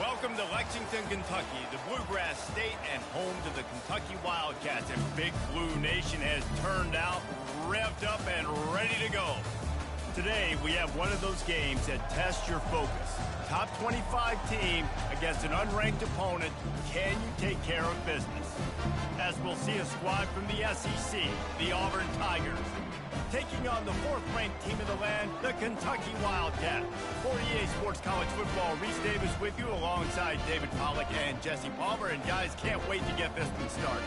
Welcome to Lexington, Kentucky, the Bluegrass State and home to the Kentucky Wildcats. And Big Blue Nation has turned out, revved up, and ready to go. Today, we have one of those games that tests your focus. Top 25 team against an unranked opponent. Can you take care of business? As we'll see a squad from the SEC, the Auburn Tigers, taking on the fourth-ranked team of the land, the Kentucky Wildcats. 48 Sports College Football, Reese Davis with you alongside David Pollack and Jesse Palmer. And guys, can't wait to get this one started.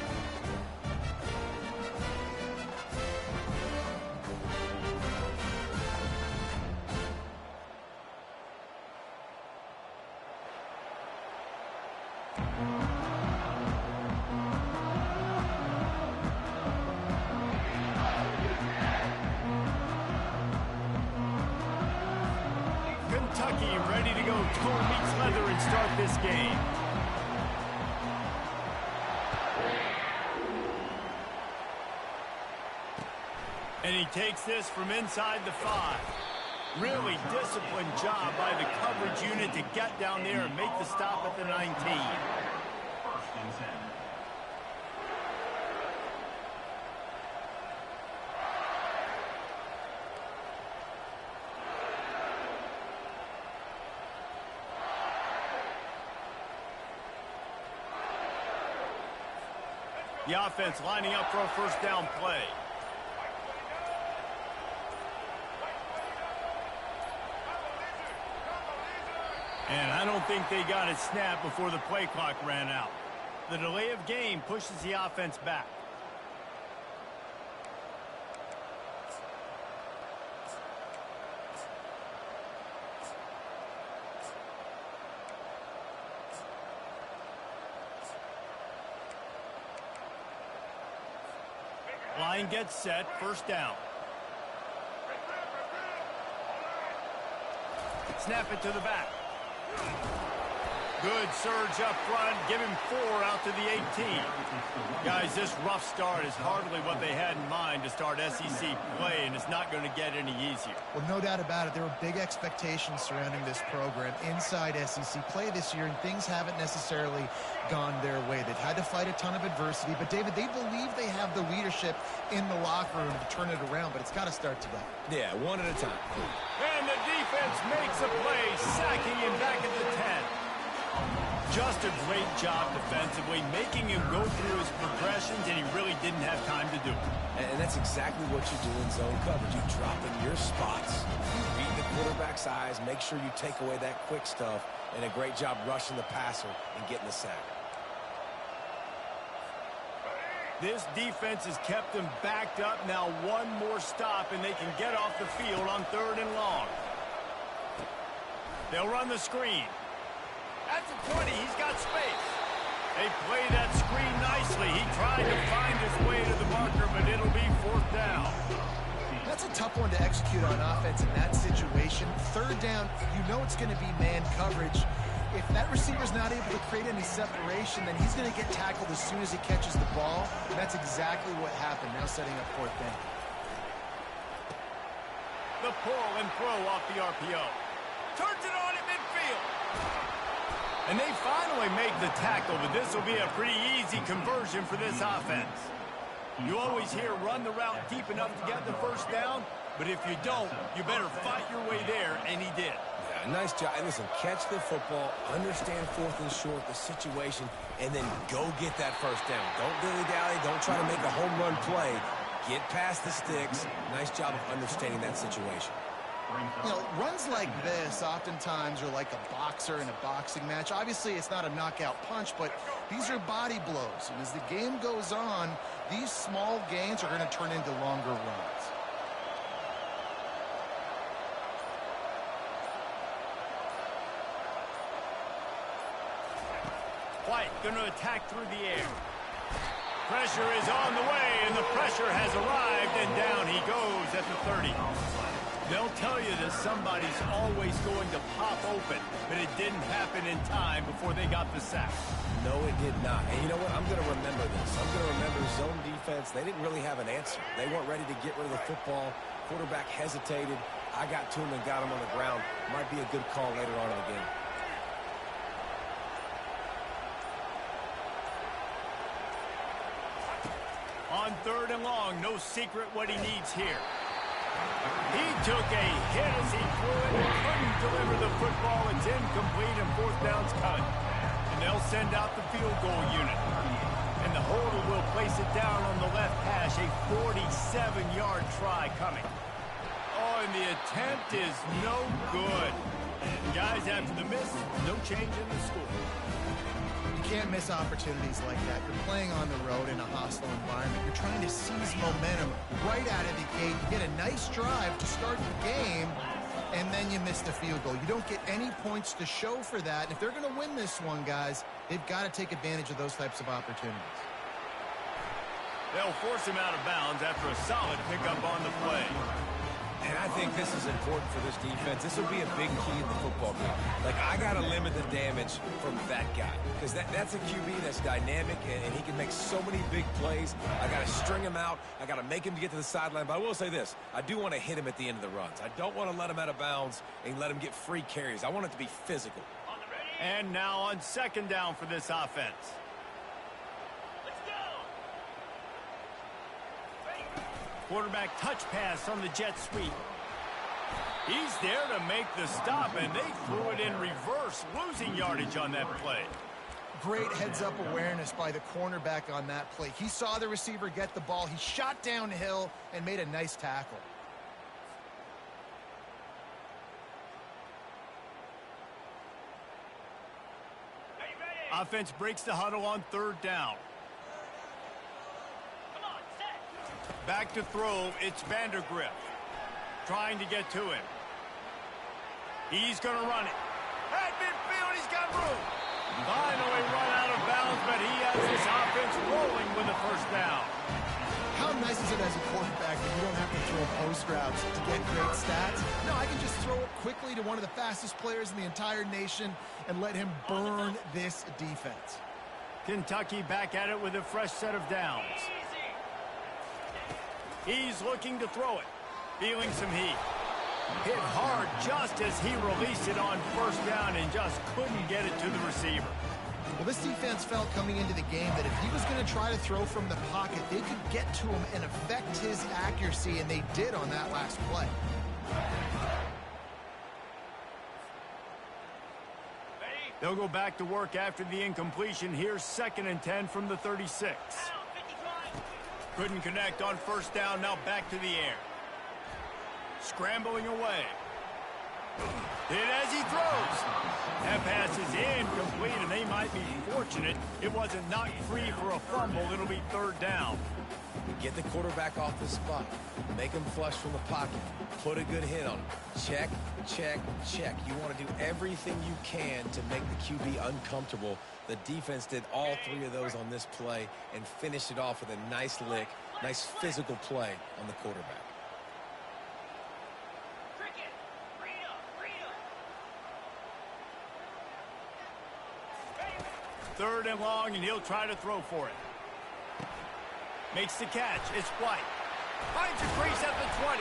Kentucky ready to go toe meets leather and start this game. And he takes this from inside the 5. Really disciplined job by the coverage unit to get down there and make the stop at the 19. The offense lining up for a first down play. And I don't think they got it snapped before the play clock ran out. The delay of game pushes the offense back. Line gets set, first down. Snap it to the back. Good surge up front. Give him 4 out to the 18. Guys, this rough start is hardly what they had in mind to start SEC play, and it's not going to get any easier. Well, no doubt about it. There were big expectations surrounding this program inside SEC play this year, and things haven't necessarily gone their way. They've had to fight a ton of adversity, but, David, they believe they have the leadership in the locker room to turn it around, but it's got to start today. Yeah, one at a time. And the defense makes a play, sacking him back at the 10. Just a great job defensively, making him go through his progressions, and he really didn't have time to do it. And that's exactly what you do in zone coverage. You drop in your spots, you beat the quarterback's eyes, make sure you take away that quick stuff, and a great job rushing the passer and getting the sack. This defense has kept them backed up. Now one more stop, and they can get off the field on 3rd and long. They'll run the screen. At the 20, he's got space. They play that screen nicely. He tried to find his way to the marker, but it'll be 4th down. That's a tough one to execute on offense in that situation. 3rd down, you know it's going to be man coverage. If that receiver's not able to create any separation, then he's going to get tackled as soon as he catches the ball. And that's exactly what happened, now setting up 4th down. The pull and throw off the RPO. Turns it on at midfield. And they finally make the tackle, but this will be a pretty easy conversion for this offense. You always hear run the route deep enough to get the first down, but if you don't, you better fight your way there, and he did. Yeah, nice job. And listen, catch the football, understand 4th and short, the situation, and then go get that first down. Don't dilly-dally. Don't try to make a home run play. Get past the sticks. Nice job of understanding that situation. You know, runs like this oftentimes are like a boxer in a boxing match. Obviously, it's not a knockout punch, but these are body blows. And as the game goes on, these small gains are going to turn into longer runs. White going to attack through the air. Pressure is on the way, and the pressure has arrived, and down he goes at the 30. They'll tell you that somebody's always going to pop open, but it didn't happen in time before they got the sack. No, it did not. And you know what? I'm going to remember this. I'm going to remember zone defense. They didn't really have an answer. They weren't ready to get rid of the football. Quarterback hesitated. I got to him and got him on the ground. Might be a good call later on in the game. On 3rd and long, no secret what he needs here. He took a hit as he threw it and couldn't deliver the football. It's incomplete and 4th down's coming. And they'll send out the field goal unit. And the holder will place it down on the left hash, a 47-yard try coming. Oh, and the attempt is no good. Guys, after the miss, no change in the score. You can't miss opportunities like that. You're playing on the road in a hostile environment. You're trying to seize momentum right out of the gate. You get a nice drive to start the game, and then you miss the field goal. You don't get any points to show for that. If they're going to win this one, guys, they've got to take advantage of those types of opportunities. They'll force him out of bounds after a solid pickup on the play. And I think this is important for this defense. This will be a big key in the football game. Like, I got to limit the damage from that guy because that's a QB that's dynamic, and he can make so many big plays. I got to string him out. I got to make him get to the sideline. But I will say this. I do want to hit him at the end of the runs. I don't want to let him out of bounds and let him get free carries. I want it to be physical. And now on 2nd down for this offense. Quarterback touch pass on the jet sweep. He's there to make the stop, and they threw it in reverse, losing yardage on that play. Great heads-up awareness by the cornerback on that play. He saw the receiver get the ball. He shot downhill and made a nice tackle. Offense breaks the huddle on 3rd down. Back to throw, it's Vandergriff. Trying to get to him. He's going to run it. At midfield, he's got room. Finally run out of bounds, but he has this offense rolling with a 1st down. How nice is it as a quarterback that you don't have to throw post routes to get great stats? No, I can just throw it quickly to one of the fastest players in the entire nation and let him burn this defense. Kentucky back at it with a fresh set of downs. He's looking to throw it. Feeling some heat. Hit hard just as he released it on 1st down and just couldn't get it to the receiver. Well, this defense felt coming into the game that if he was going to try to throw from the pocket, they could get to him and affect his accuracy, and they did on that last play. They'll go back to work after the incompletion. Here's 2nd and 10 from the 36. Couldn't connect on 1st down, now back to the air. Scrambling away. Hit as he throws. That pass is incomplete, and they might be fortunate it wasn't knocked free for a fumble. It'll be 3rd down. Get the quarterback off the spot. Make him flush from the pocket. Put a good hit on him. Check, check, check. You want to do everything you can to make the QB uncomfortable. The defense did all 3 of those on this play and finished it off with a nice lick, nice physical play on the quarterback. 3rd and long, and he'll try to throw for it. Makes the catch. It's White. Finds a crease at the 20.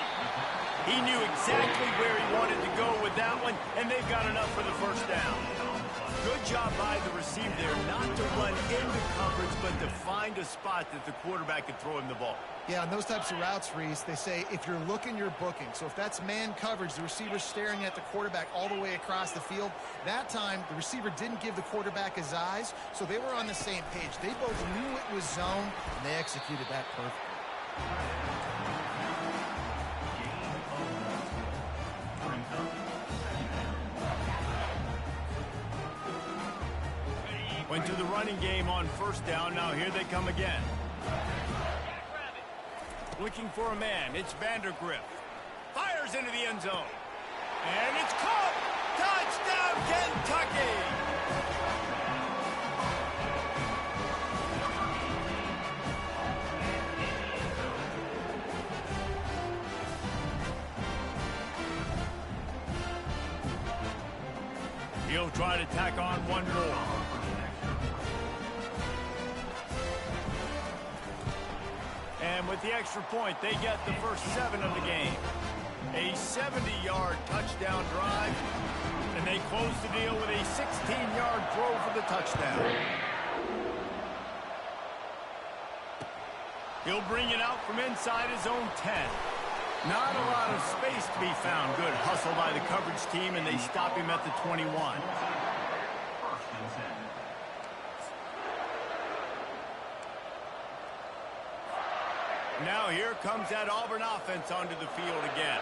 He knew exactly where he wanted to go with that one, and they've got enough for the 1st down. Good job by the receiver there, not to run into coverage, but to find a spot that the quarterback could throw him the ball. Yeah, on those types of routes, Reese, they say if you're looking, you're booking. So if that's man coverage, the receiver's staring at the quarterback all the way across the field. That time, the receiver didn't give the quarterback his eyes, so they were on the same page. They both knew it was zone, and they executed that perfectly. Went to the running game on 1st down. Now here they come again. Looking for a man. It's Vandergriff. Fires into the end zone. And it's caught. Touchdown, Kentucky. He'll try to tack on one more. And with the extra point, they get the first 7 of the game. A 70-yard touchdown drive, and they close the deal with a 16-yard throw for the touchdown. He'll bring it out from inside his own 10. Not a lot of space to be found. Good hustle by the coverage team, and they stop him at the 21. Now here comes that Auburn offense onto the field again.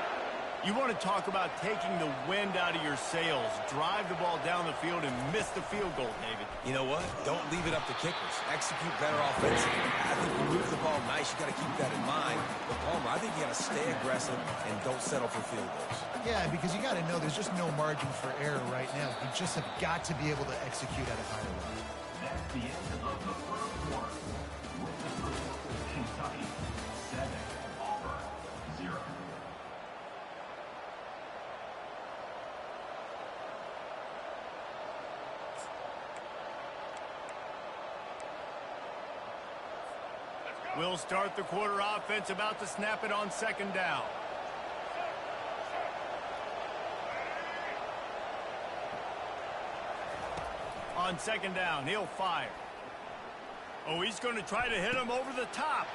You want to talk about taking the wind out of your sails. Drive the ball down the field and miss the field goal, David. You know what? Don't leave it up to kickers. Execute better offensively. I think you move the ball nice. You got to keep that in mind. But Palmer, I think you got to stay aggressive and don't settle for field goals. Yeah, because you got to know there's just no margin for error right now. You just have got to be able to execute at a higher level. That's the end of the first quarter. Kentucky 7, Auburn 0. We'll start the quarter offense, about to snap it on second down. On second down, he'll fire. Oh, he's going to try to hit him over the top.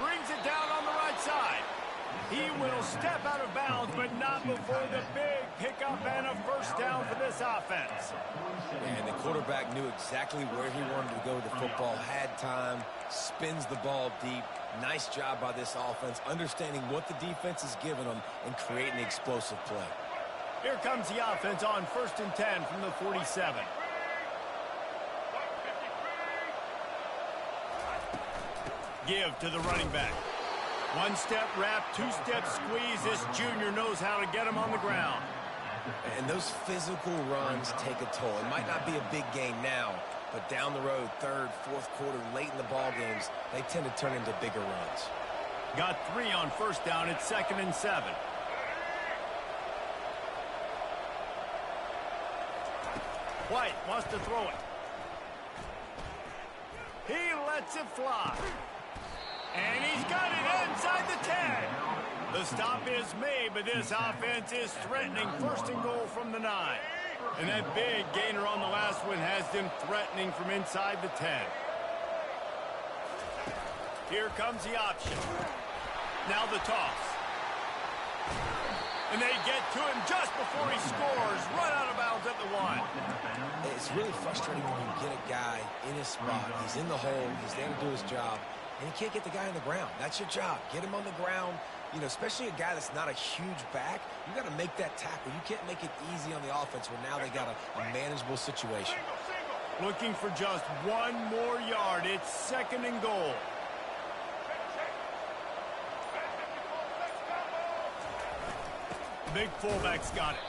Brings it down on the right side. He will step out of bounds, but not before the big pickup and a first down for this offense. And the quarterback knew exactly where he wanted to go with the football, had time, spins the ball deep. Nice job by this offense, understanding what the defense is giving them and creating the explosive play. Here comes the offense on 1st and 10 from the 47. Give to the running back. One-step wrap, two-step squeeze. This junior knows how to get him on the ground. And those physical runs take a toll. It might not be a big game now, but down the road, third, fourth quarter, late in the ball games, they tend to turn into bigger runs. Got 3 on first down. It's 2nd and 7. White wants to throw it. He lets it fly. And he's got it inside the 10. The stop is made, but this offense is threatening 1st and goal from the 9. And that big gainer on the last one has them threatening from inside the 10. Here comes the option. Now the toss. And they get to him just before he scores. Run out of bounds at the 1. It's really frustrating when you get a guy in his spot. He's in the hole. He's there to do his job. And you can't get the guy on the ground. That's your job. Get him on the ground. You know, especially a guy that's not a huge back. You got to make that tackle. You can't make it easy on the offense where now they got a manageable situation. Looking for just 1 more yard. It's 2nd and goal. The big fullback's got it.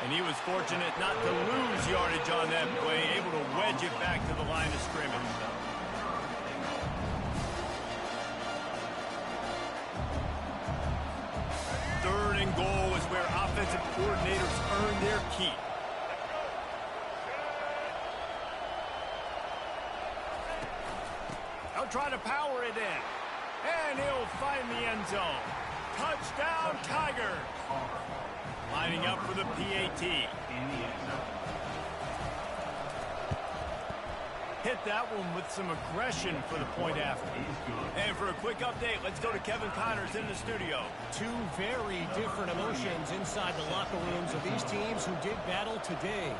And he was fortunate not to lose yardage on that play, able to wedge it back to the line of scrimmage. Third and goal is where offensive coordinators earn their keep. He'll try to power it in. And he'll find the end zone. Touchdown, Tigers. Lining up for the PAT. Hit that one with some aggression for the point after. And for a quick update, let's go to Kevin Connors in the studio. 2 very different emotions inside the locker rooms of these teams who did battle today.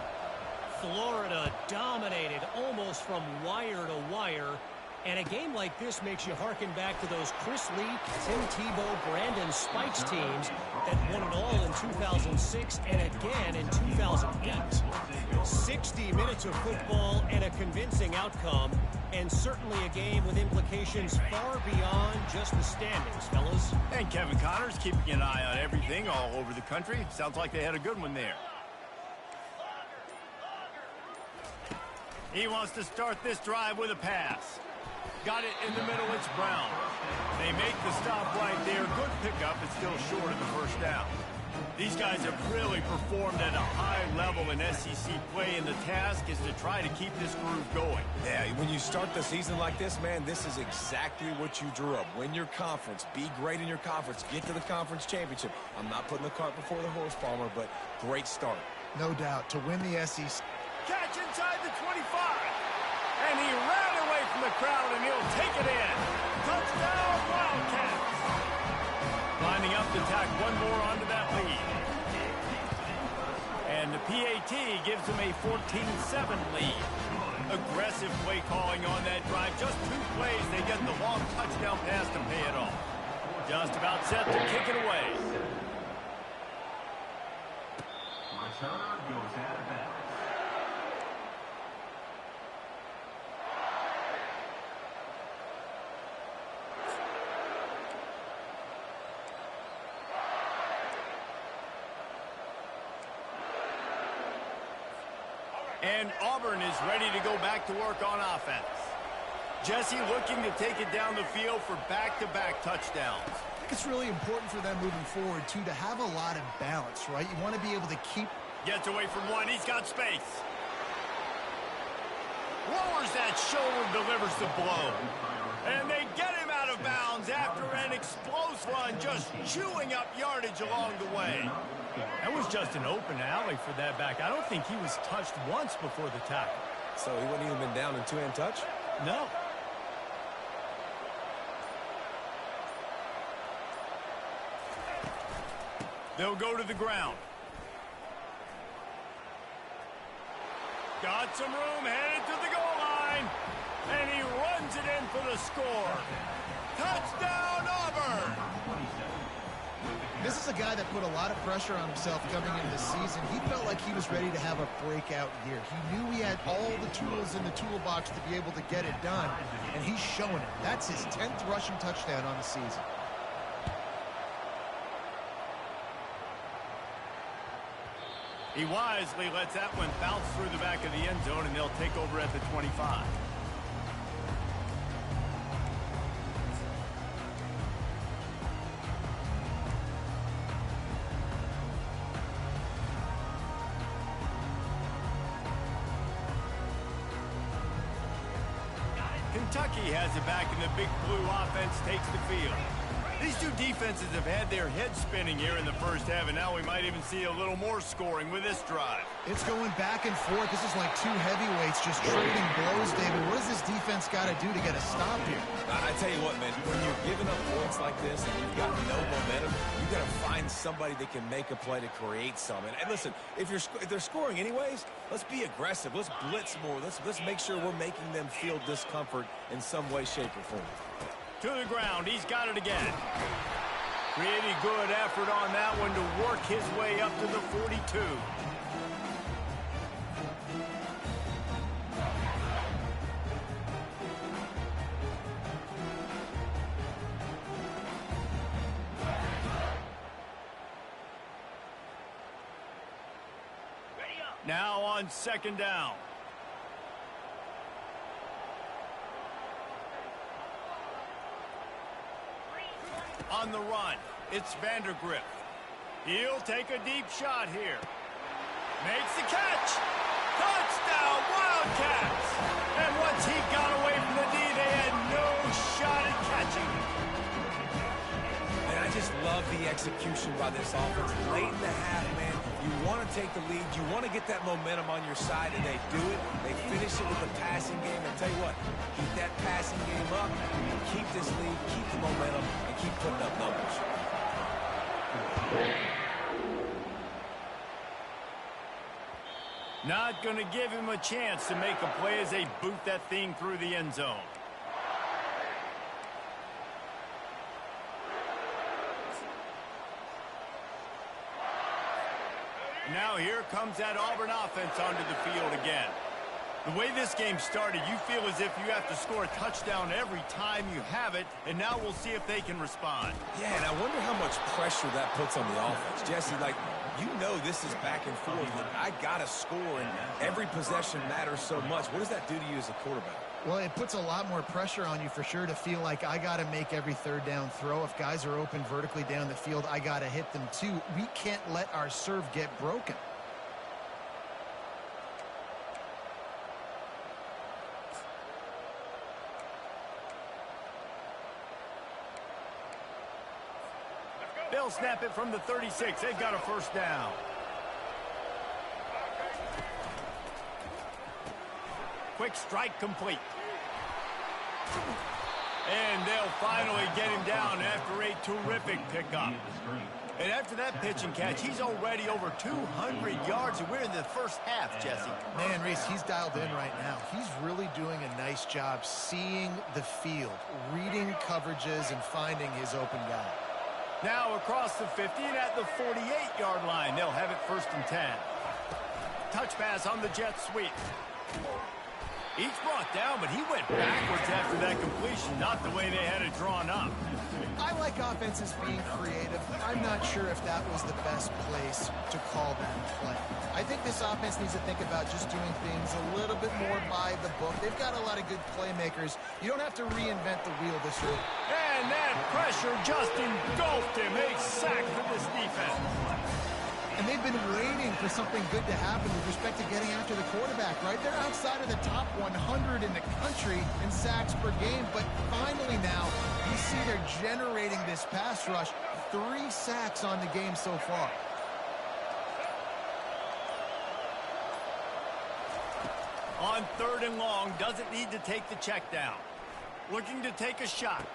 Florida dominated almost from wire to wire. And a game like this makes you harken back to those Chris Lee, Tim Tebow, Brandon Spikes teams that won it all in 2006 and again in 2008. 60 minutes of football and a convincing outcome, and certainly a game with implications far beyond just the standings, fellas. And Kevin Connors keeping an eye on everything all over the country. Sounds like they had a good one there. He wants to start this drive with a pass. Got it in the middle, it's Brown. They make the stop right there. Good pickup, but still short of the first down. These guys have really performed at a high level in SEC play, and the task is to try to keep this groove going. Yeah, when you start the season like this, man, this is exactly what you drew up. Win your conference. Be great in your conference. Get to the conference championship. I'm not putting the cart before the horse, Palmer, but great start. No doubt. To win the SEC. Catch inside the 25. And he ran away from the the crowd, and he'll take it in. Touchdown, Wildcats! Lining up to tack one more onto that lead. And the PAT gives them a 14-7 lead. Aggressive play calling on that drive. Just 2 plays, they get the long touchdown pass to pay it off. Just about set to kick it away. Returner goes out of bounds. And Auburn is ready to go back to work on offense. Jesse looking to take it down the field for back-to-back touchdowns. I think it's really important for them moving forward, too, to have a lot of balance, right? You want to be able to keep... Gets away from one. He's got space. Lowers that shoulder, delivers the blow. And they get him out of bounds after an explosive run, just chewing up yardage along the way. That was just an open alley for that back. I don't think he was touched once before the tackle. So he wouldn't even been down in two-hand touch? No. They'll go to the ground. Got some room, headed to the goal line. And he runs it in for the score. Touchdown, Auburn! This is a guy that put a lot of pressure on himself coming into the season. He felt like he was ready to have a breakout year. He knew he had all the tools in the toolbox to be able to get it done, and he's showing it. That's his 10th rushing touchdown on the season. He wisely lets that one bounce through the back of the end zone, and they'll take over at the 25. Kentucky has it back, and the Big Blue offense takes the field. These two defenses have had their heads spinning here in the first half, and now we might even see a little more scoring with this drive. It's going back and forth. This is like two heavyweights just trading blows, David. What does this defense got to do to get a stop here? I tell you what, man, when you're giving up points like this and you've got no momentum, you got to find somebody that can make a play to create some. And listen, if they're scoring anyways, let's be aggressive. Let's blitz more. Let's make sure we're making them feel discomfort in some way, shape, or form. To the ground, he's got it again. Pretty good effort on that one to work his way up to the 42. Now on second down. On the run, it's Vandergrift. He'll take a deep shot here. Makes the catch. Touchdown, Wildcats! And once he got away from the D, they had no shot at catching him. And I just love the execution by this offense. Late in the half, man, you want to take the lead. You want to get that momentum on your side, and they do it. They finish it with the passing game. And tell you what, keep that passing game up, keep this lead, keep the momentum, and keep putting up numbers. Not going to give him a chance to make a play as they boot that thing through the end zone. Now here comes that Auburn offense onto the field again. The way this game started, you feel as if you have to score a touchdown every time you have it, and now we'll see if they can respond. Yeah, and I wonder how much pressure that puts on the offense. Jesse, like, you know this is back and forth, and I got to score, and every possession matters so much. What does that do to you as a quarterback? Well, it puts a lot more pressure on you for sure to feel like I got to make every third down throw. If guys are open vertically down the field, I got to hit them too. We can't let our serve get broken. They'll snap it from the 36. They've got a first down. Quick strike complete. And they'll finally get him down after a terrific pickup. And after that pitch and catch, he's already over 200 yards, and we're in the first half, Jesse. Man, Reese, he's dialed in right now. He's really doing a nice job seeing the field, reading coverages, and finding his open guy. Now across the 50 and at the 48-yard line, they'll have it 1st and 10. Touch pass on the jet sweep. He's brought down, but he went backwards after that completion, not the way they had it drawn up. I like offenses being creative. I'm not sure if that was the best place to call that play. I think this offense needs to think about just doing things a little bit more by the book. They've got a lot of good playmakers. You don't have to reinvent the wheel this early. And that pressure just engulfed him. A sack for this defense. And they've been waiting for something good to happen with respect to getting after the quarterback, right? They're outside of the top 100 in the country in sacks per game, but finally now, you see they're generating this pass rush. 3 sacks on the game so far. On 3rd and long, doesn't need to take the check down. Looking to take a shot.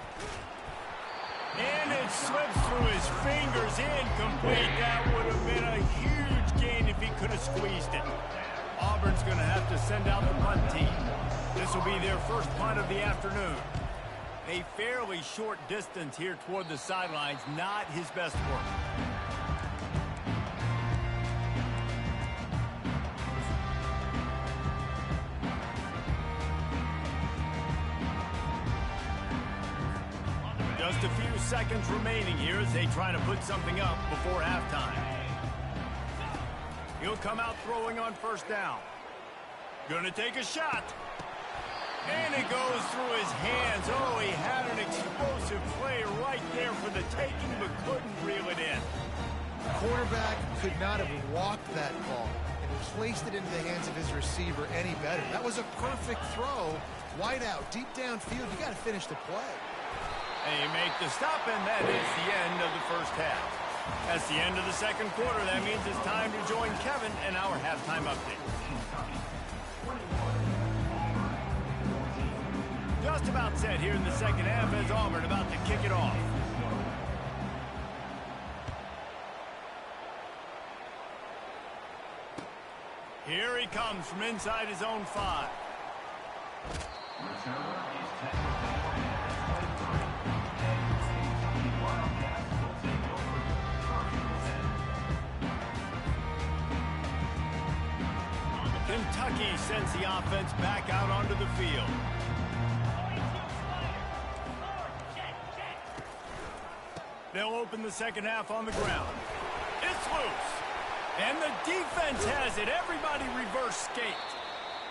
And it slips through his fingers, incomplete. That would have been a huge gain if he could have squeezed it. Auburn's going to have to send out the punt team. This will be their first punt of the afternoon. A fairly short distance here toward the sidelines, not his best work. Just a few seconds remaining here as they try to put something up before halftime. He'll come out throwing on 1st down. Gonna take a shot. And it goes through his hands. Oh, he had an explosive play right there for the taking, but couldn't reel it in. Quarterback could not have walked that ball and placed it into the hands of his receiver any better. That was a perfect throw. Wide out, deep downfield. You got to finish the play. They make the stop, and that is the end of the first half. That's the end of the second quarter. That means it's time to join Kevin in our halftime update. Just about set here in the second half as Auburn about to kick it off. Here he comes from inside his own 5. Kentucky sends the offense back out onto the field. They'll open the second half on the ground. It's loose. And the defense has it. Everybody reverse skate.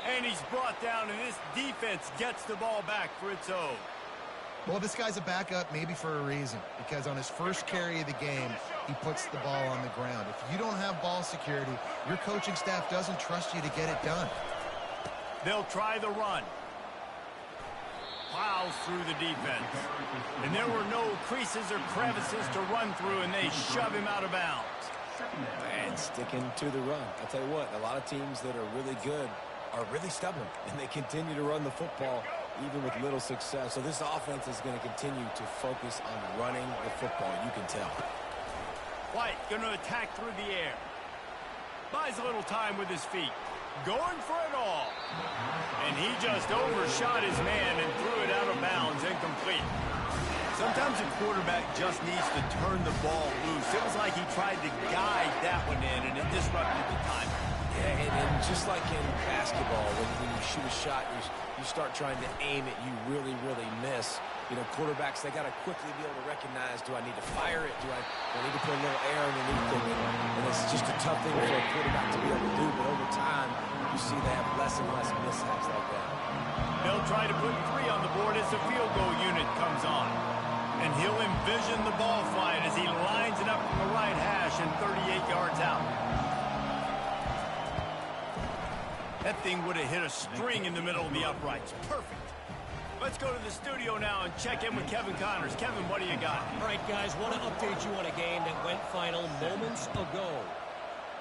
And he's brought down, and this defense gets the ball back for its own. Well, this guy's a backup maybe for a reason, because on his first carry of the game, he puts the ball on the ground. If you don't have ball security, your coaching staff doesn't trust you to get it done. They'll try the run. Plows through the defense. And there were no creases or crevices to run through, and they shove him out of bounds. And sticking to the run. I'll tell you what, a lot of teams that are really good are really stubborn, and they continue to run the football even with little success. So this offense is going to continue to focus on running the football, you can tell. White going to attack through the air. Buys a little time with his feet. Going for it all. And he just overshot his man and threw it out of bounds, incomplete. Sometimes a quarterback just needs to turn the ball loose. It was like he tried to guide that one in, and it disrupted the timing. Yeah, and just like in basketball, when you shoot a shot, you start trying to aim it, you really, really miss. You know, quarterbacks, they got to quickly be able to recognize, do I need to fire it? Do I need to put a little air underneath it? And it's just a tough thing for a quarterback to be able to do, but over time, you see they have less and less mishaps like that. They'll try to put 3 on the board as the field goal unit comes on. And he'll envision the ball flying as he lines it up from the right hash and 38 yards out. That thing would have hit a string in the middle of the uprights. Perfect. Let's go to the studio now and check in with Kevin Connors. Kevin, what do you got? All right, guys, want to update you on a game that went final moments ago.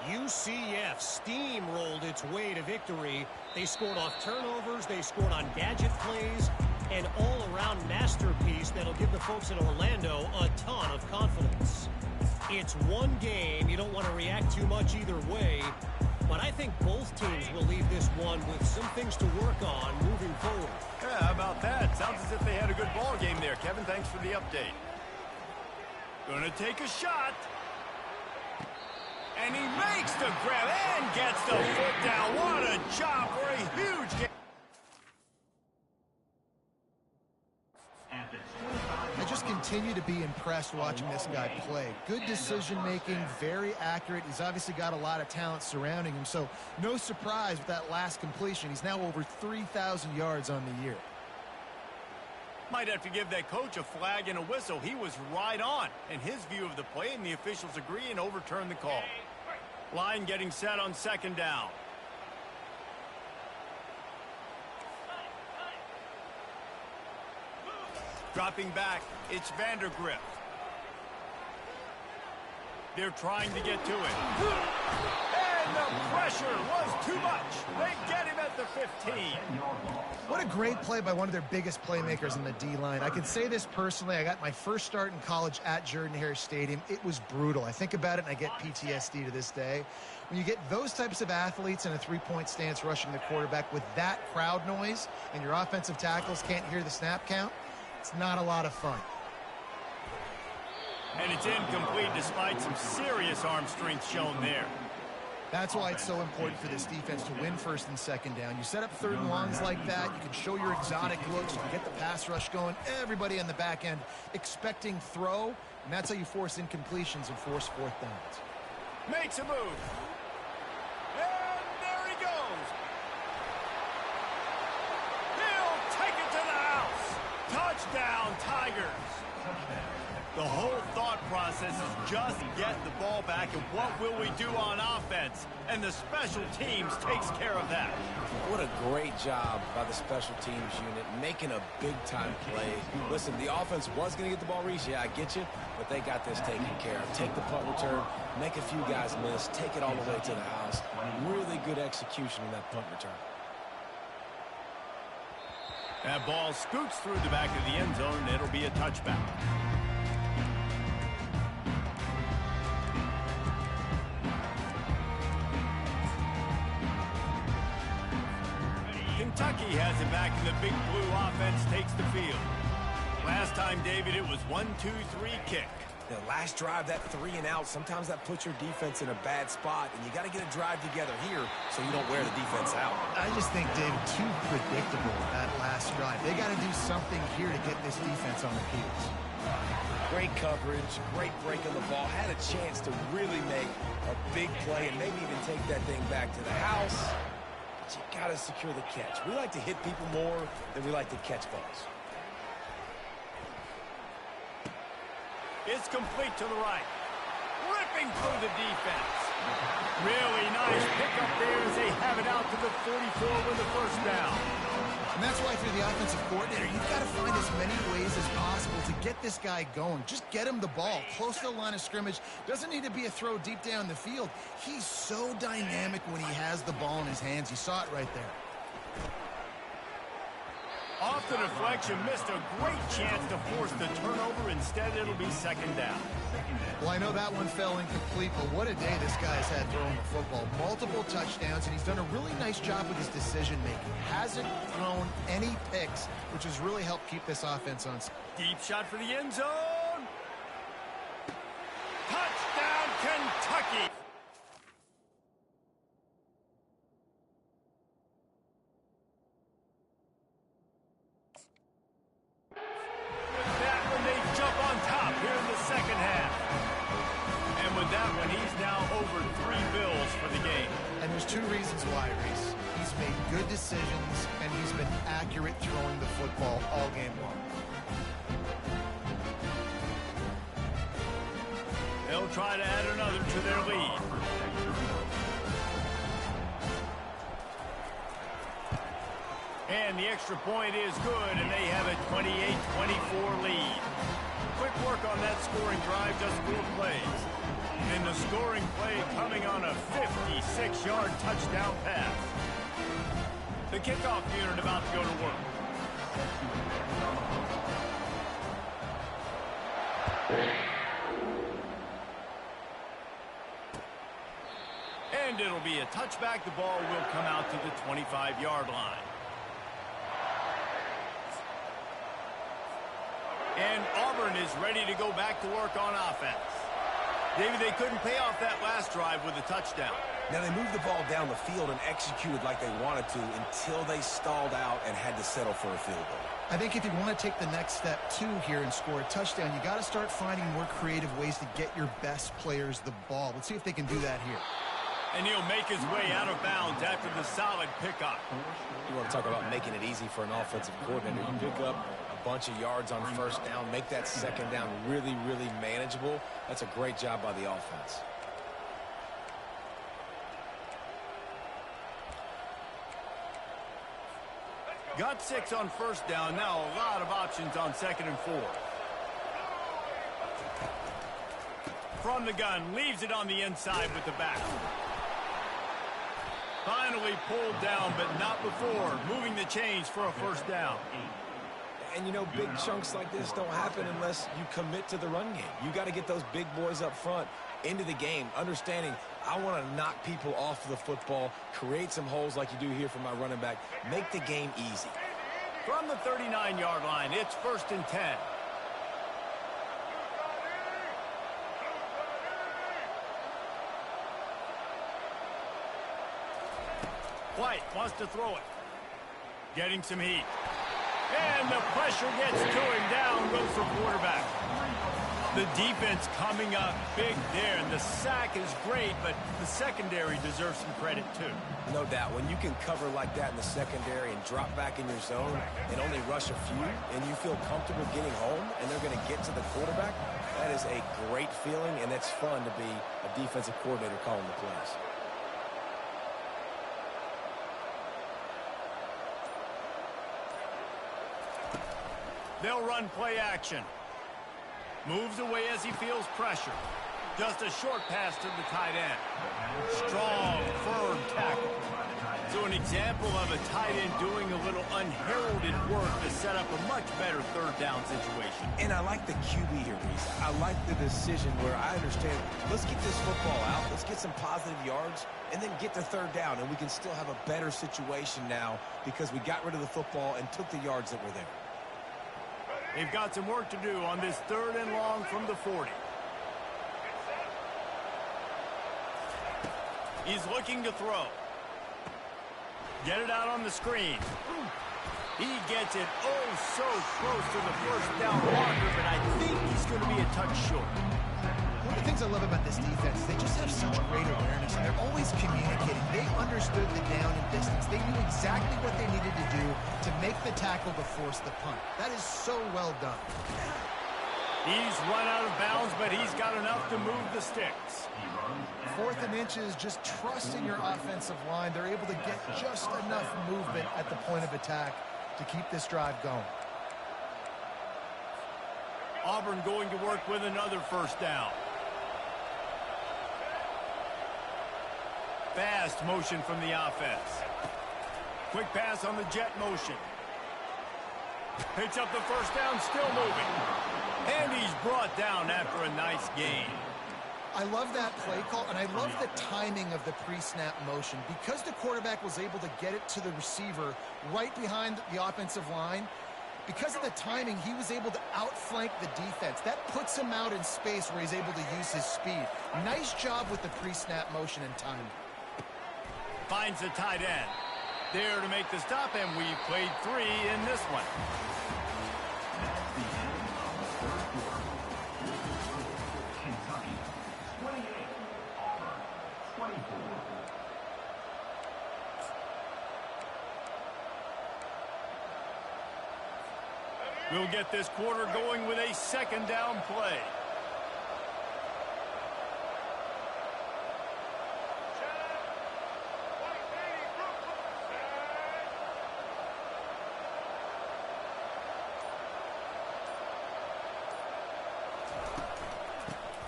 UCF steamrolled its way to victory. They scored off turnovers. They scored on gadget plays. an all-around masterpiece that'll give the folks in Orlando a ton of confidence. It's one game. You don't want to react too much either way, but I think both teams will leave this one with some things to work on moving forward. Yeah, how about that? Sounds as if they had a good ball game there. Kevin, thanks for the update. Gonna take a shot. And he makes the grab and gets the foot down. What a job for a huge game. I just continue to be impressed watching this guy play. Good decision-making, very accurate. He's obviously got a lot of talent surrounding him, so no surprise with that last completion. He's now over 3,000 yards on the year. Might have to give that coach a flag and a whistle. He was right on in his view of the play, and the officials agree and overturn the call. Line getting set on second down. Dropping back, it's Vandergrift. They're trying to get to it. And the pressure was too much. They get him at the 15. What a great play by one of their biggest playmakers in the D-line. I can say this personally. I got my first start in college at Jordan-Hare Stadium. It was brutal. I think about it, and I get PTSD to this day. When you get those types of athletes in a three-point stance rushing the quarterback with that crowd noise and your offensive tackles can't hear the snap count, it's not a lot of fun. And it's incomplete despite some serious arm strength shown there. That's why it's so important for this defense to win first and second down. You set up third and longs like that. You can show your exotic looks. You can get the pass rush going. Everybody on the back end expecting throw. And that's how you force incompletions and force fourth downs. Makes a move. And there he goes. He'll take it to the house. Touchdown, Tigers. The whole thought process is just get the ball back, and what will we do on offense? And the special teams takes care of that. What a great job by the special teams unit, making a big-time play. Listen, the offense was going to get the ball reached. Yeah, I get you, but they got this taken care of. Take the punt return, make a few guys miss, take it all the way to the house. Really good execution in that punt return. That ball scoots through the back of the end zone, and it'll be a touchback. Kentucky has it back, and the Big Blue offense takes the field. Last time, David, it was 1-2-3 kick. The last drive, that 3 and out, sometimes that puts your defense in a bad spot, and you got to get a drive together here so you don't wear the defense out. I just think, David, too predictable that last drive. They got to do something here to get this defense on their heels. Great coverage, great break on the ball, had a chance to really make a big play and maybe even take that thing back to the house. But you got to secure the catch. We like to hit people more than we like to catch balls. It's complete to the right. Ripping through the defense. Really nice pickup there as they have it out to the 44 with the first down. And that's why, if you're the offensive coordinator, you've got to find as many ways as possible to get this guy going. Just get him the ball close to the line of scrimmage. Doesn't need to be a throw deep down the field. He's so dynamic when he has the ball in his hands. You saw it right there. Off the deflection, missed a great chance to force the turnover. Instead, it'll be second down. Well, I know that one fell incomplete, but what a day this guy's had throwing the football. Multiple touchdowns, and he's done a really nice job with his decision-making. Hasn't thrown any picks, which has really helped keep this offense on. Deep shot for the end zone. Touchdown, Kentucky. Two reasons why, Reese. He's made good decisions, and he's been accurate throwing the football all game long. They'll try to add another to their lead. And the extra point is good, and they have a 28-24 lead. Quick work on that scoring drive, just 4 plays. And the scoring play coming on a 56-yard touchdown pass. The kickoff unit about to go to work. And it'll be a touchback. The ball will come out to the 25-yard line. And Auburn is ready to go back to work on offense. David, they couldn't pay off that last drive with a touchdown. Now, they moved the ball down the field and executed like they wanted to until they stalled out and had to settle for a field goal. I think if you want to take the next step, too, here and score a touchdown, you got to start finding more creative ways to get your best players the ball. Let's see if they can do that here. And he'll make his way out of bounds after the solid pickup. You want to talk about making it easy for an offensive coordinator. You pick up a bunch of yards on first down, make that second down really, really manageable. That's a great job by the offense. Got 6 on first down. Now a lot of options on 2nd and 4. From the gun, leaves it on the inside with the back. Finally pulled down, but not before. Moving the chains for a first down. And, you know, big chunks like this don't happen unless you commit to the run game. You got to get those big boys up front into the game, understanding I want to knock people off the football, create some holes like you do here for my running back, make the game easy. From the 39-yard line, it's 1st and 10. White wants to throw it. Getting some heat. And the pressure gets to him. Down goes the quarterback. The defense coming up big there, and the sack is great, but the secondary deserves some credit too. No doubt. When you can cover like that in the secondary and drop back in your zone and only rush a few, and you feel comfortable getting home, and they're going to get to the quarterback, that is a great feeling, and it's fun to be a defensive coordinator calling the plays. They'll run play action. Moves away as he feels pressure. Just a short pass to the tight end. Strong, firm tackle. So an example of a tight end doing a little unheralded work to set up a much better third down situation. And I like the QB here, Reese. I like the decision where I understand, let's get this football out, let's get some positive yards, and then get to third down, and we can still have a better situation now because we got rid of the football and took the yards that were there. They've got some work to do on this 3rd and long from the 40. He's looking to throw. Get it out on the screen. He gets it so close to the first down marker, but I think he's going to be a touch short. One of the things I love about this defense is they just have such great awareness, and they're always communicating. They understood the down and distance. They knew exactly what they needed to do to make the tackle to force the punt. That is so well done. He's run out of bounds, but he's got enough to move the sticks. 4th and inches, just trust in your offensive line. They're able to get just enough movement at the point of attack to keep this drive going. Auburn going to work with another first down. Fast motion from the offense. Quick pass on the jet motion. Picks up the first down, still moving. And he's brought down after a nice gain. I love that play call, and I love the timing of the pre-snap motion. Because the quarterback was able to get it to the receiver right behind the offensive line, because of the timing, he was able to outflank the defense. That puts him out in space where he's able to use his speed. Nice job with the pre-snap motion and timing. Finds the tight end. There to make the stop, and we've played 3 in this one. Kentucky, 28. Auburn, 24. We'll get this quarter going with a 2nd down play.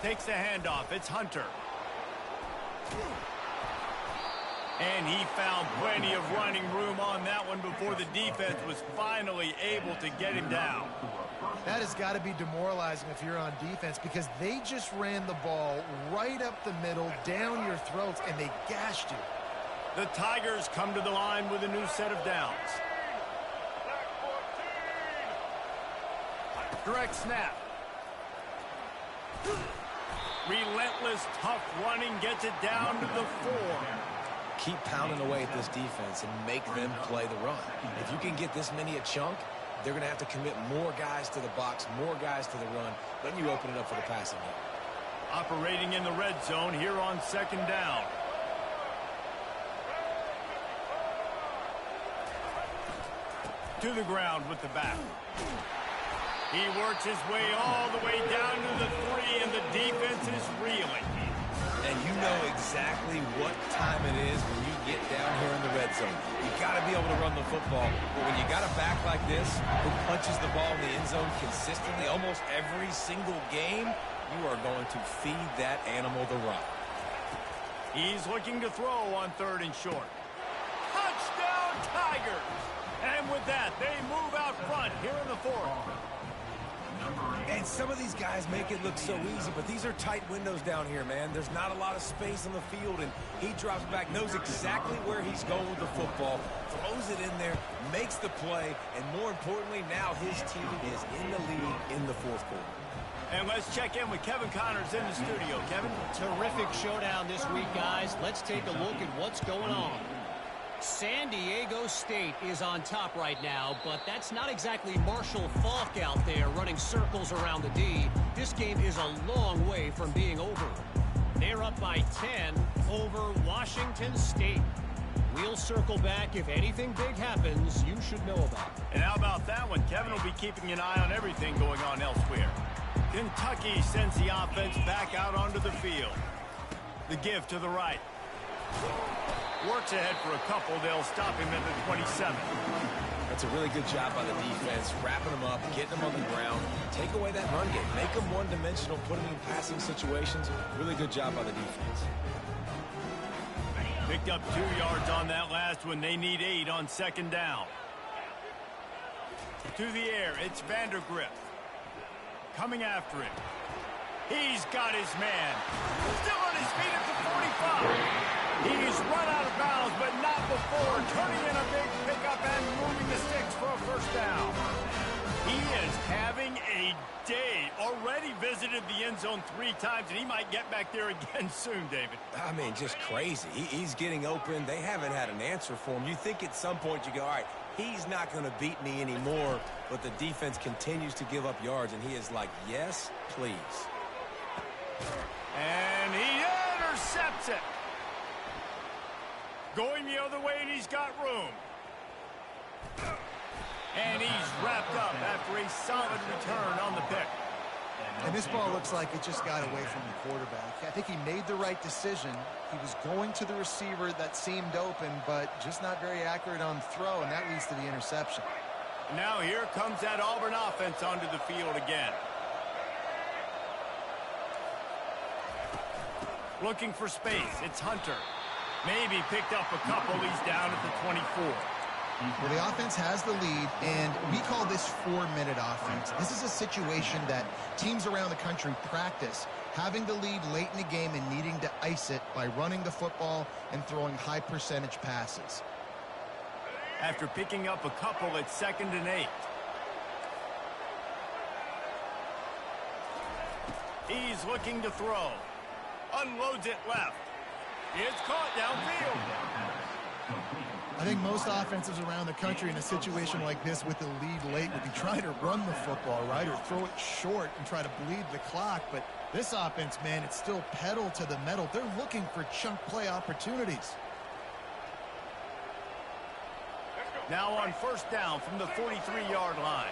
Takes the handoff. It's Hunter. And he found plenty of running room on that one before the defense was finally able to get him down. That has got to be demoralizing if you're on defense, because they just ran the ball right up the middle, down your throats, and they gashed you. The Tigers come to the line with a new set of downs. Direct snap. Relentless, tough running gets it down to the 4. Keep pounding away at this defense and make them play the run. If you can get this many a chunk, they're going to have to commit more guys to the box, more guys to the run. Then you open it up for the passing game. Operating in the red zone here on 2nd down. To the ground with the back. He works his way all the way down to the 3, and the defense is reeling. And you know exactly what time it is when you get down here in the red zone. You got to be able to run the football. But when you got a back like this who punches the ball in the end zone consistently almost every single game, you are going to feed that animal the rock. He's looking to throw on 3rd and short. Touchdown, Tigers! And with that, they move out front here in the 4th. And some of these guys make it look so easy, but these are tight windows down here, man. There's not a lot of space on the field, and he drops back, knows exactly where he's going with the football, throws it in there, makes the play, and more importantly, now his team is in the lead in the 4th quarter. And let's check in with Kevin Connors in the studio. Kevin? Terrific showdown this week, guys. Let's take a look at what's going on. San Diego State is on top right now, but that's not exactly Marshall Faulk out there running circles around the D. This game is a long way from being over. They're up by 10 over Washington State. We'll circle back if anything big happens you should know about. And how about that one? Kevin will be keeping an eye on everything going on elsewhere. Kentucky sends the offense back out onto the field. The give to the right. Works ahead for a couple. They'll stop him at the 27. That's a really good job by the defense, wrapping them up, getting them on the ground. Take away that run game. Make them one-dimensional, put them in passing situations. Really good job by the defense. Picked up 2 yards on that last one. They need 8 on 2nd down. To the air, it's Vandergrift. Coming after him. He's got his man. Still on his feet at the 45. He's run out of bounds, but not before turning in a big pickup and moving the sticks for a 1st down. He is having a day. Already visited the end zone 3 times, and he might get back there again soon, David. I mean, just crazy. He's getting open. They haven't had an answer for him. You think at some point you go, all right, he's not going to beat me anymore, but the defense continues to give up yards, and he is like, yes, please. And he intercepts it. Going the other way, and he's got room. And he's wrapped up after a solid return on the pick. And this ball looks like it just got away from the quarterback. I think he made the right decision. He was going to the receiver that seemed open, but just not very accurate on throw, and that leads to the interception. Now here comes that Auburn offense onto the field again. Looking for space. It's Hunter. Maybe picked up a couple. He's down at the 24. Well, the offense has the lead, and we call this 4-minute offense. This is a situation that teams around the country practice, having the lead late in the game and needing to ice it by running the football and throwing high-percentage passes. After picking up a couple at 2nd and 8. He's looking to throw. Unloads it left. It's caught downfield. I think most offenses around the country in a situation like this with the lead late would be trying to run the football, right, or throw it short and try to bleed the clock. But this offense, man, it's still pedal to the metal. They're looking for chunk play opportunities. Now on 1st down from the 43-yard line.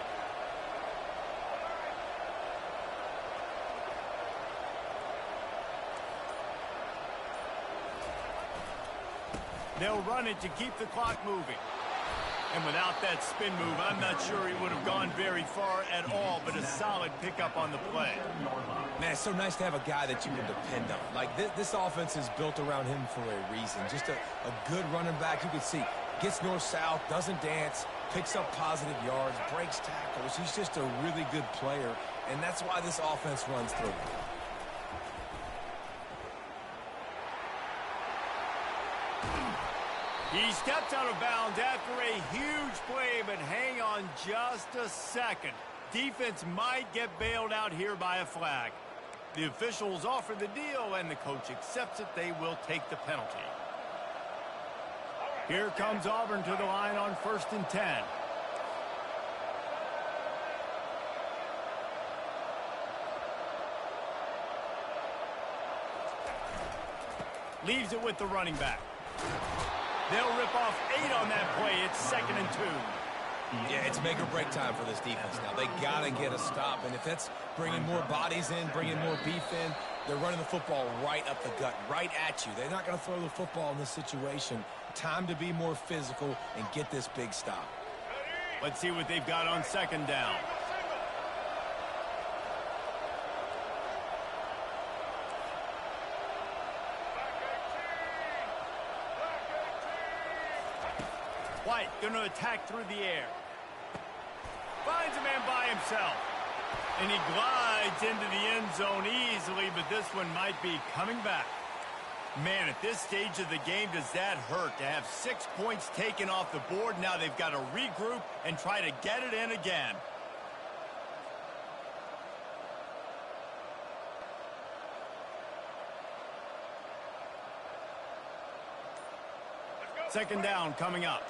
They'll run it to keep the clock moving. And without that spin move, I'm not sure he would have gone very far at all, but a solid pickup on the play. Man, it's so nice to have a guy that you can depend on. Like, this offense is built around him for a reason. Just a good running back. You can see, gets north-south, doesn't dance, picks up positive yards, breaks tackles. He's just a really good player, and that's why this offense runs through. He steps out of bounds after a huge play, but hang on just a second. Defense might get bailed out here by a flag. The officials offer the deal, and the coach accepts it. They will take the penalty. Here comes Auburn to the line on 1st and 10. Leaves it with the running back. They'll rip off 8 on that play. It's 2nd and 2. Yeah, it's make or break time for this defense now. They got to get a stop, and if that's bringing more bodies in, bringing more beef in, they're running the football right up the gut, right at you. They're not going to throw the football in this situation. Time to be more physical and get this big stop. Let's see what they've got on 2nd down. White going to attack through the air. Finds a man by himself. And he glides into the end zone easily, but this one might be coming back. Man, at this stage of the game, does that hurt to have 6 points taken off the board? Now they've got to regroup and try to get it in again. Second down coming up.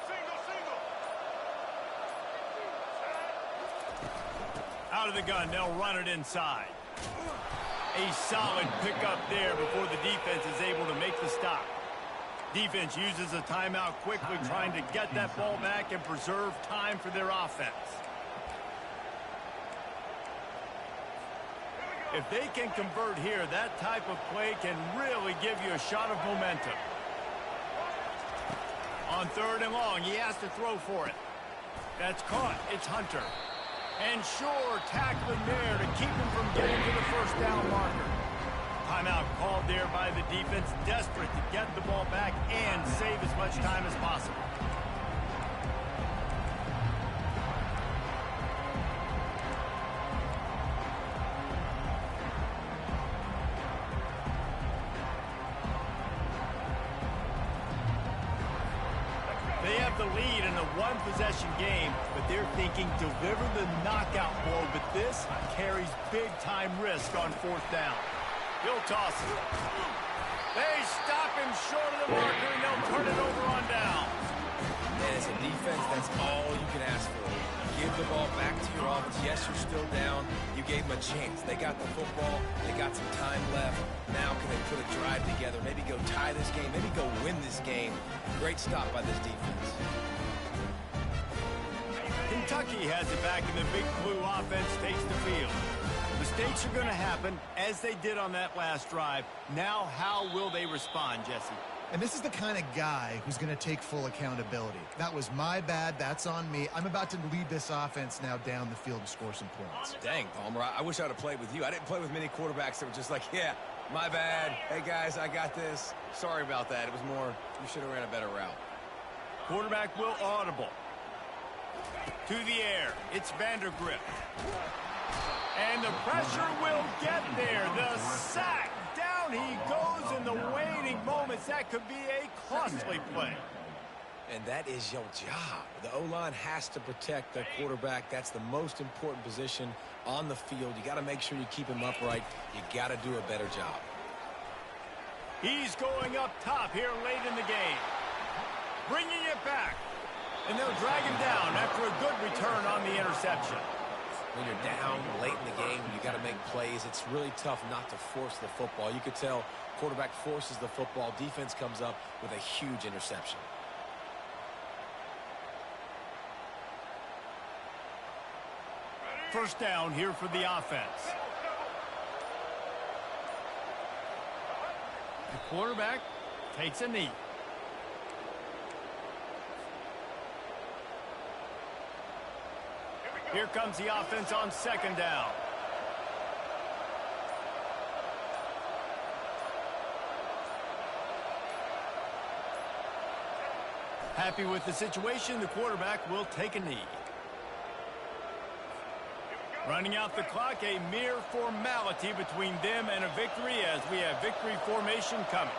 Out of the gun, they'll run it inside. A solid pickup there before the defense is able to make the stop. Defense uses a timeout quickly, trying to get that ball back and preserve time for their offense. If they can convert here, that type of play can really give you a shot of momentum. On 3rd and long, he has to throw for it. That's caught. It's Hunter. And Shore tackling there to keep him from getting to the 1st down marker. Timeout called there by the defense, desperate to get the ball back and save as much time as possible. They have the lead in a one-possession game, but they're thinking deliver the knockout blow, but this carries big-time risk on 4th down. He'll toss it. They stop him short of the marker, and they'll turn it over on down. And as a defense, that's all you can ask for. Give the ball back to your offense. Yes, you're still down. You gave them a chance. They got the football. They got some time left. Now can they put a drive together? Maybe go tie this game. Maybe go win this game. Great stop by this defense. Kentucky has it back, and the Big Blue offense takes the field. Mistakes are going to happen, as they did on that last drive. Now, how will they respond, Jesse? And this is the kind of guy who's going to take full accountability. That was my bad. That's on me. I'm about to lead this offense now down the field and score some points. Dang, Palmer, I wish I would have played with you. I didn't play with many quarterbacks that were just like, yeah, my bad. Hey, guys, I got this. Sorry about that. It was more, you should have ran a better route. Quarterback will audible. To the air. It's Vandergrift. And the pressure will get there. The sack. Down he goes in the waning moments. That could be a costly play. And that is your job. The O-line has to protect the quarterback. That's the most important position on the field. You got to make sure you keep him upright. You got to do a better job. He's going up top here late in the game. Bringing it back. And they'll drag him down after a good return on the interception. When you're down late in the game, you got to make plays. It's really tough not to force the football. You could tell quarterback forces the football. Defense comes up with a huge interception. First down here for the offense. The quarterback takes a knee. Here comes the offense on 2nd down. Happy with the situation, the quarterback will take a knee. Running out the clock, a mere formality between them and a victory as we have victory formation coming.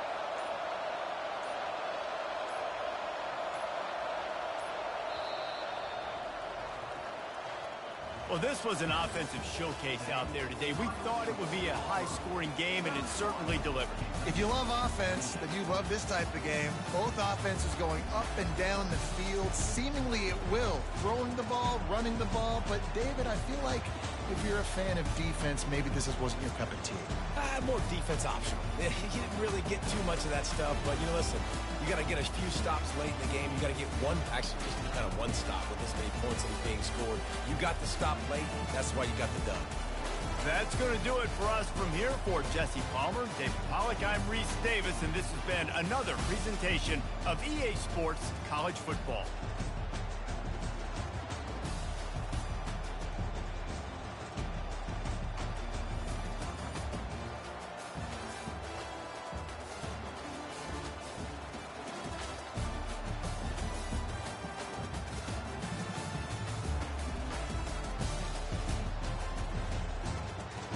Well, this was an offensive showcase out there today. We thought it would be a high-scoring game, and it certainly delivered. If you love offense, then you love this type of game. Both offenses going up and down the field, seemingly at will. Throwing the ball, running the ball. But, David, I feel like if you're a fan of defense, maybe this wasn't your cup of tea. More defense optional. You didn't really get too much of that stuff, but, you know, listen, you got to get a few stops late in the game. You got to get one, actually just kind of one stop with this many points that are being scored. You got the stop late. That's why you got the dub. That's going to do it for us from here. For Jesse Palmer, David Pollack, I'm Reese Davis, and this has been another presentation of EA Sports College Football.